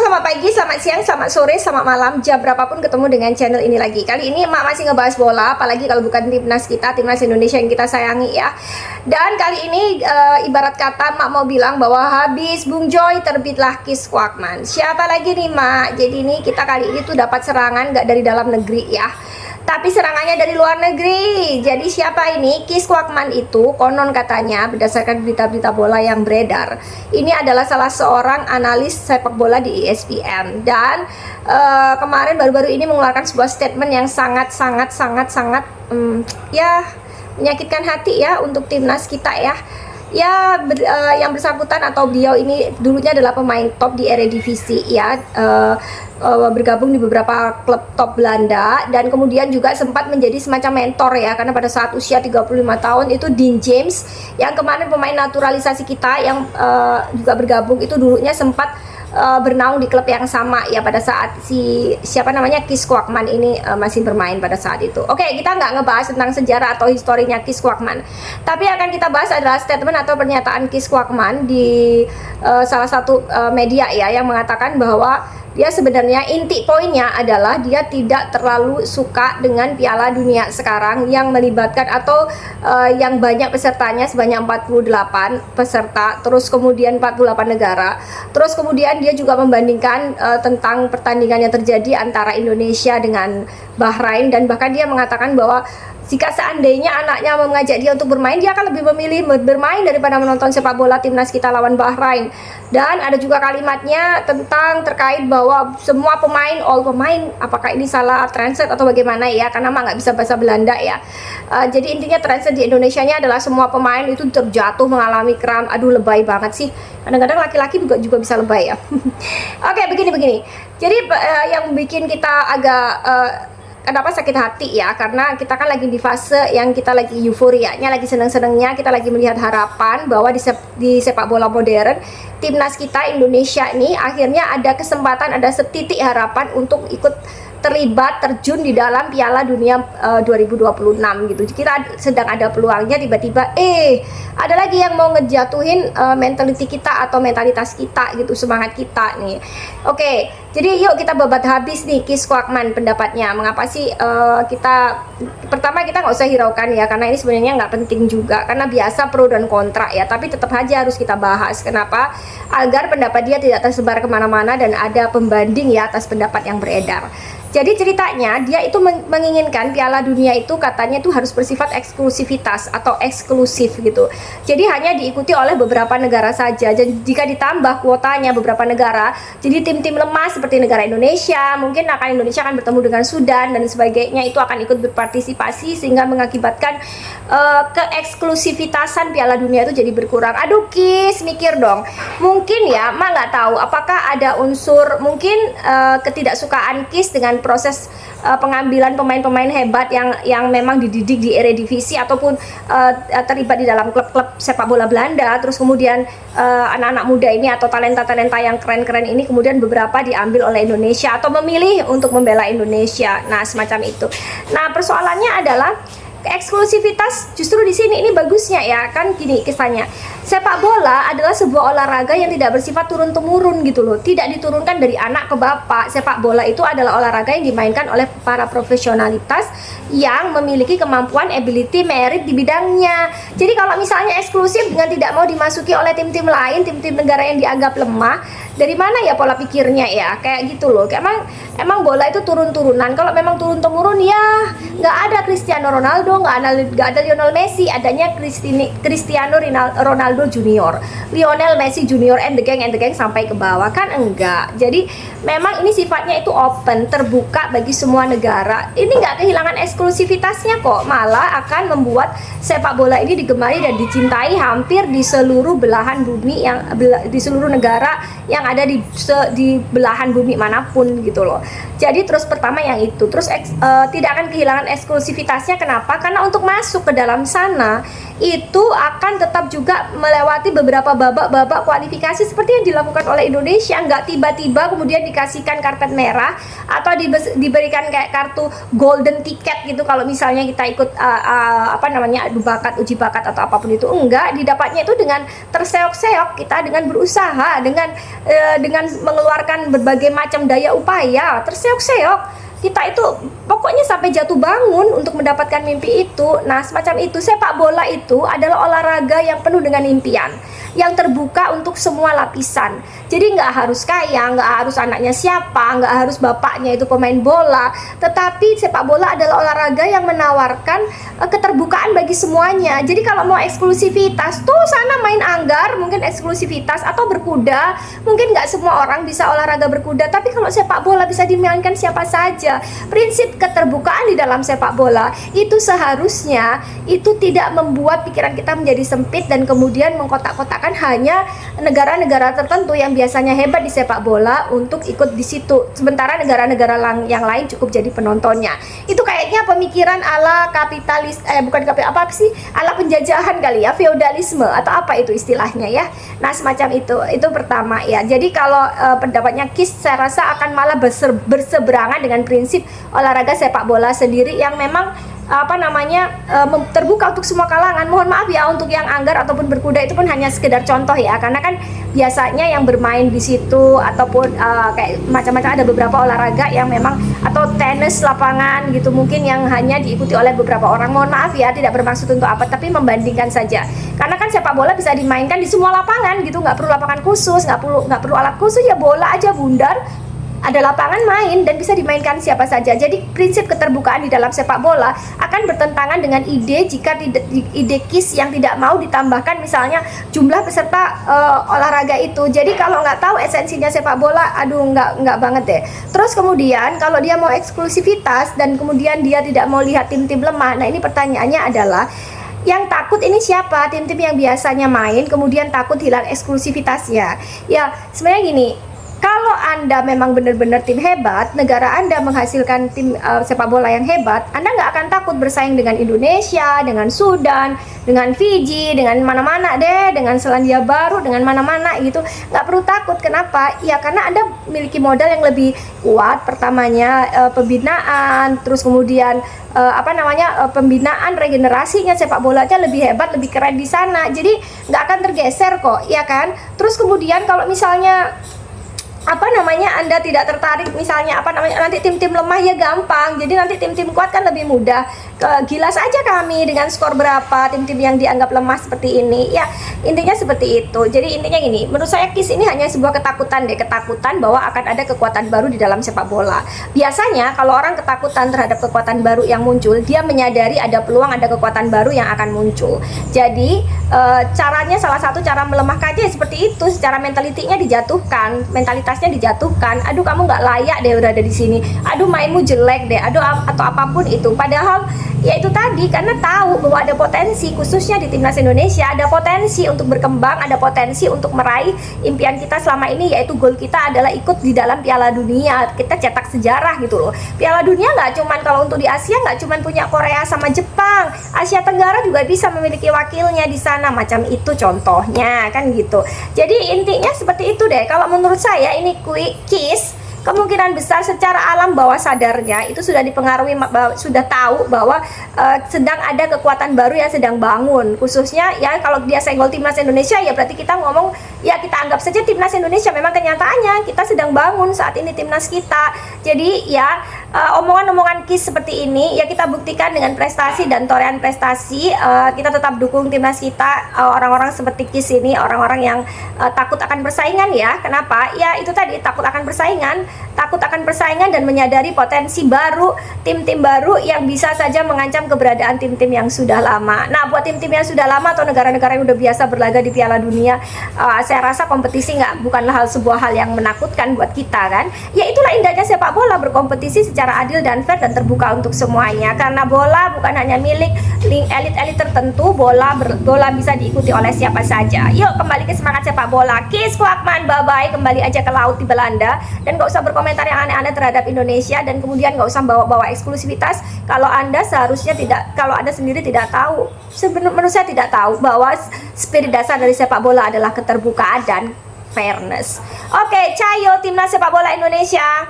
selamat pagi, selamat siang, selamat sore, selamat malam, jam berapapun ketemu dengan channel ini lagi. Kali ini Mak masih ngebahas bola, apalagi kalau bukan timnas kita, timnas Indonesia yang kita sayangi ya. Dan kali ini ibarat kata Mak mau bilang bahwa habis Bung Joy terbitlah Kis Kwakman. Siapa lagi nih Mak? Jadi ini kita kali ini tuh dapat serangan gak dari dalam negeri ya, tapi serangannya dari luar negeri. Jadi siapa ini? Kis Kwakman itu konon katanya berdasarkan berita-berita bola yang beredar, ini adalah salah seorang analis sepak bola di ESPN. Dan kemarin baru-baru ini mengeluarkan sebuah statement yang sangat ya menyakitkan hati ya untuk timnas kita ya. Yang bersangkutan atau beliau ini dulunya adalah pemain top di Eredivisie ya, bergabung di beberapa klub top Belanda, dan kemudian juga sempat menjadi semacam mentor ya, karena pada saat usia 35 tahun itu Dean James yang kemarin pemain naturalisasi kita yang juga bergabung itu dulunya sempat bernaung di klub yang sama ya pada saat siapa namanya Kis Kwakman ini masih bermain pada saat itu. Oke, kita nggak ngebahas tentang sejarah atau historinya Kis Kwakman, tapi akan kita bahas adalah statement atau pernyataan Kis Kwakman di salah satu media ya, yang mengatakan bahwa dia sebenarnya inti poinnya adalah dia tidak terlalu suka dengan Piala Dunia sekarang yang melibatkan atau yang banyak pesertanya sebanyak 48 peserta, terus kemudian 48 negara. Terus kemudian dia juga membandingkan tentang pertandingan yang terjadi antara Indonesia dengan Bahrain, dan bahkan dia mengatakan bahwa jika seandainya anaknya mengajak dia untuk bermain, dia akan lebih memilih bermain daripada menonton sepak bola timnas kita lawan Bahrain. Dan ada juga kalimatnya tentang terkait bahwa semua pemain, all pemain, apakah ini salah translate atau bagaimana ya, karena mah nggak bisa bahasa Belanda ya. Jadi intinya translate di Indonesianya adalah semua pemain itu terjatuh mengalami kram. Aduh, lebay banget sih. Kadang-kadang laki-laki juga bisa lebay ya. Oke, begini. Jadi yang bikin kita agak kenapa sakit hati ya, karena kita kan lagi di fase yang kita lagi euforianya, lagi seneng-senengnya, kita lagi melihat harapan bahwa di sepak bola modern timnas kita Indonesia ini akhirnya ada kesempatan, ada setitik harapan untuk ikut terlibat, terjun di dalam Piala Dunia 2026 gitu. Kita sedang ada peluangnya, tiba-tiba ada lagi yang mau ngejatuhin mentality kita atau mentalitas kita gitu, semangat kita nih. Oke, jadi yuk kita babat habis nih Kis Kwakman pendapatnya. Mengapa sih pertama kita nggak usah hiraukan ya, karena ini sebenarnya nggak penting juga, karena biasa pro dan kontra ya, tapi tetap aja harus kita bahas. Kenapa? Agar pendapat dia tidak tersebar kemana-mana dan ada pembanding ya atas pendapat yang beredar. Jadi ceritanya dia itu menginginkan Piala Dunia itu katanya itu harus bersifat eksklusivitas atau eksklusif gitu. Jadi hanya diikuti oleh beberapa negara saja. Dan jika ditambah kuotanya beberapa negara, jadi tim-tim lemah seperti negara Indonesia, mungkin Indonesia akan bertemu dengan Sudan dan sebagainya, itu akan ikut berpartisipasi sehingga mengakibatkan keeksklusivitasan Piala Dunia itu jadi berkurang. Aduh Kis, mikir dong. Mungkin ya, Mak nggak tahu apakah ada unsur mungkin ketidaksukaan Kis dengan proses pengambilan pemain-pemain hebat yang memang dididik di Eredivisie ataupun terlibat di dalam klub-klub sepak bola Belanda. Terus kemudian anak-anak muda ini atau talenta-talenta yang keren-keren ini kemudian beberapa diambil oleh Indonesia atau memilih untuk membela Indonesia. Nah, semacam itu. Nah, persoalannya adalah eksklusivitas justru di sini ini bagusnya ya, kan gini kisahnya. Sepak bola adalah sebuah olahraga yang tidak bersifat turun-temurun gitu loh, tidak diturunkan dari anak ke bapak. Sepak bola itu adalah olahraga yang dimainkan oleh para profesionalitas yang memiliki kemampuan, ability, merit di bidangnya. Jadi kalau misalnya eksklusif dengan tidak mau dimasuki oleh tim-tim lain, tim-tim negara yang dianggap lemah, dari mana ya pola pikirnya ya, kayak gitu loh. Emang bola itu turun-turunan. Kalau memang turun-temurun ya nggak ada Cristiano Ronaldo, nggak ada Lionel Messi, adanya Cristiano Ronaldo Junior, Lionel Messi Junior, and the gang sampai ke bawah, kan enggak. Jadi memang ini sifatnya itu open, terbuka bagi semua negara. Ini nggak kehilangan eksklusivitasnya kok, malah akan membuat sepak bola ini digemari dan dicintai hampir di seluruh belahan bumi, di seluruh negara yang ada di belahan bumi manapun gitu loh. Jadi terus pertama yang itu, terus tidak akan kehilangan eksklusivitasnya. Kenapa? Karena untuk masuk ke dalam sana itu akan tetap juga melewati beberapa babak kualifikasi seperti yang dilakukan oleh Indonesia, nggak tiba-tiba kemudian dikasihkan karpet merah atau diberikan kayak kartu golden ticket gitu kalau misalnya kita ikut apa namanya adu bakat, uji bakat atau apapun itu. Enggak, didapatnya itu dengan terseok-seok kita, dengan berusaha, dengan mengeluarkan berbagai macam daya upaya, terseok-seok kita itu pokoknya sampai jatuh bangun untuk mendapatkan mimpi itu. Nah, semacam itu. Sepak bola itu adalah olahraga yang penuh dengan impian, yang terbuka untuk semua lapisan. Jadi nggak harus kaya, nggak harus anaknya siapa, nggak harus bapaknya itu pemain bola, tetapi sepak bola adalah olahraga yang menawarkan keterbukaan bagi semuanya. Jadi kalau mau eksklusivitas tuh sana main anggar, mungkin eksklusivitas, atau berkuda, mungkin nggak semua orang bisa olahraga berkuda, tapi kalau sepak bola bisa dimainkan siapa saja. Prinsip keterbukaan di dalam sepak bola itu seharusnya itu tidak membuat pikiran kita menjadi sempit dan kemudian mengkotak-kotakkan hanya negara-negara tertentu yang biasanya hebat di sepak bola untuk ikut di situ, sementara negara-negara yang lain cukup jadi penontonnya. Itu kayaknya pemikiran ala kapitalis, bukan kapital, apa sih, ala penjajahan kali ya, feodalisme atau apa itu istilahnya ya. Nah, semacam itu pertama ya. Jadi kalau pendapatnya KIS saya rasa akan malah berseberangan dengan prinsip olahraga sepak bola sendiri yang memang apa namanya terbuka untuk semua kalangan. Mohon maaf ya untuk yang anggar ataupun berkuda itu pun hanya sekedar contoh ya, karena kan biasanya yang bermain di situ ataupun kayak macam-macam, ada beberapa olahraga yang memang, atau tenis lapangan gitu mungkin yang hanya diikuti oleh beberapa orang. Mohon maaf ya, tidak bermaksud untuk apa, tapi membandingkan saja, karena kan sepak bola bisa dimainkan di semua lapangan gitu, nggak perlu lapangan khusus, nggak perlu alat khusus, ya bola aja bundar, ada lapangan main dan bisa dimainkan siapa saja. Jadi prinsip keterbukaan di dalam sepak bola akan bertentangan dengan ide jika ide KIS yang tidak mau ditambahkan misalnya jumlah peserta olahraga itu. Jadi kalau nggak tahu esensinya sepak bola, aduh nggak banget deh. Terus kemudian kalau dia mau eksklusivitas dan kemudian dia tidak mau lihat tim-tim lemah, nah ini pertanyaannya adalah yang takut ini siapa? Tim-tim yang biasanya main kemudian takut hilang eksklusivitasnya. Ya sebenarnya gini, kalau Anda memang benar-benar tim hebat, negara Anda menghasilkan tim sepak bola yang hebat, Anda nggak akan takut bersaing dengan Indonesia, dengan Sudan, dengan Fiji, dengan mana-mana deh, dengan Selandia Baru, dengan mana-mana gitu. Nggak perlu takut. Kenapa? Ya karena Anda memiliki modal yang lebih kuat. Pertamanya pembinaan, terus kemudian pembinaan regenerasinya sepak bolanya lebih hebat, lebih keren di sana. Jadi nggak akan tergeser kok, ya kan? Terus kemudian kalau misalnya Anda tidak tertarik misalnya nanti tim-tim lemah, ya gampang. Jadi nanti tim-tim kuat kan lebih mudah. Gilas aja kami dengan skor berapa tim-tim yang dianggap lemah seperti ini. Ya intinya seperti itu. Jadi intinya gini, menurut saya KIS ini hanya sebuah ketakutan bahwa akan ada kekuatan baru di dalam sepak bola. Biasanya kalau orang ketakutan terhadap kekuatan baru yang muncul, dia menyadari ada peluang ada kekuatan baru yang akan muncul. Jadi caranya, salah satu cara melemahkannya seperti itu, secara mentalitinya dijatuhkan, mentalitasnya dijatuhkan. Aduh kamu nggak layak deh berada di sini, aduh mainmu jelek deh, aduh atau apapun itu. Padahal ya itu tadi, karena tahu bahwa ada potensi, khususnya di timnas Indonesia ada potensi untuk berkembang, ada potensi untuk meraih impian kita selama ini, yaitu goal kita adalah ikut di dalam Piala Dunia. Kita cetak sejarah gitu loh. Piala Dunia nggak cuman, kalau untuk di Asia nggak cuman punya Korea sama Jepang, Asia Tenggara juga bisa memiliki wakilnya di sana, macam itu contohnya kan gitu. Jadi intinya seperti itu deh. Kalau menurut saya ini KIS kemungkinan besar secara alam bawah sadarnya itu sudah dipengaruhi, sudah tahu bahwa sedang ada kekuatan baru yang sedang bangun. Khususnya ya kalau dia senggol timnas Indonesia, ya berarti kita ngomong, ya kita anggap saja timnas Indonesia memang kenyataannya kita sedang bangun saat ini timnas kita. Jadi ya omongan-omongan KIS seperti ini ya kita buktikan dengan prestasi dan torehan prestasi. Kita tetap dukung timnas kita. Orang-orang seperti KIS ini orang-orang yang takut akan persaingan ya. Kenapa? Ya itu tadi, takut akan persaingan dan menyadari potensi baru, tim-tim baru yang bisa saja mengancam keberadaan tim-tim yang sudah lama. Nah, buat tim-tim yang sudah lama atau negara-negara yang udah biasa berlaga di Piala Dunia, saya rasa kompetisi bukanlah sebuah hal yang menakutkan buat kita kan. Ya itulah indahnya sepak bola, berkompetisi secara adil dan fair dan terbuka untuk semuanya. Karena bola bukan hanya milik elit-elit tertentu, bola bisa diikuti oleh siapa saja. Yuk kembali ke semangat sepak bola. KIS Kwakman, bye-bye, kembali aja ke laut di Belanda dan gak usah berkomentar yang aneh-aneh terhadap Indonesia, dan kemudian nggak usah bawa-bawa eksklusivitas kalau Anda seharusnya tidak, kalau Anda sendiri tidak tahu. Menurut saya tidak tahu bahwa spirit dasar dari sepak bola adalah keterbukaan dan fairness. Oke, Cayo timnas sepak bola Indonesia.